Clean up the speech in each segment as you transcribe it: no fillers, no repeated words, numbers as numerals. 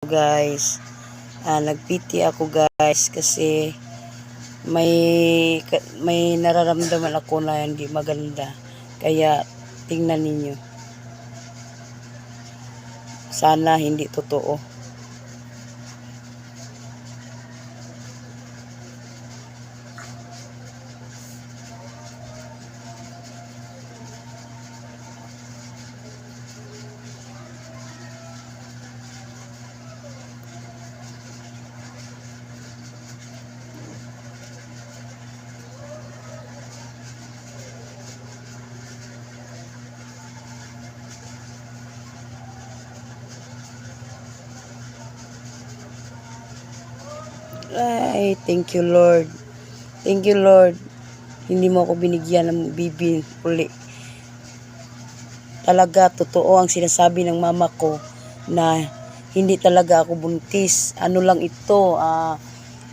guys. Nagpiti ako guys kasi may nararamdaman ako na hindi maganda. Kaya tingnan ninyo. Sana hindi totoo. Ay, thank you Lord. Thank you Lord. Hindi mo ako binigyan ng bibi uli. Talaga totoo ang sinasabi ng mama ko na hindi talaga ako buntis. Ano lang ito,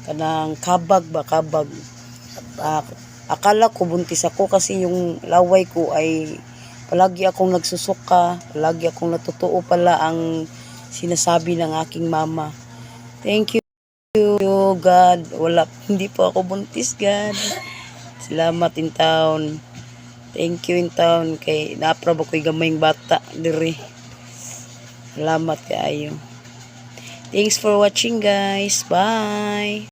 kanang kabag ba, kabag. Akala ko buntis ako kasi yung laway ko ay palagi akong nagsusuka, palagi akong natutuo pala ang sinasabi ng aking mama. Thank you God. Hindi po ako buntis God. Salamat in town. Thank you in town kay naapra ba ko'y gamayng bata diri. Salamat kaayo. Thanks for watching guys. Bye.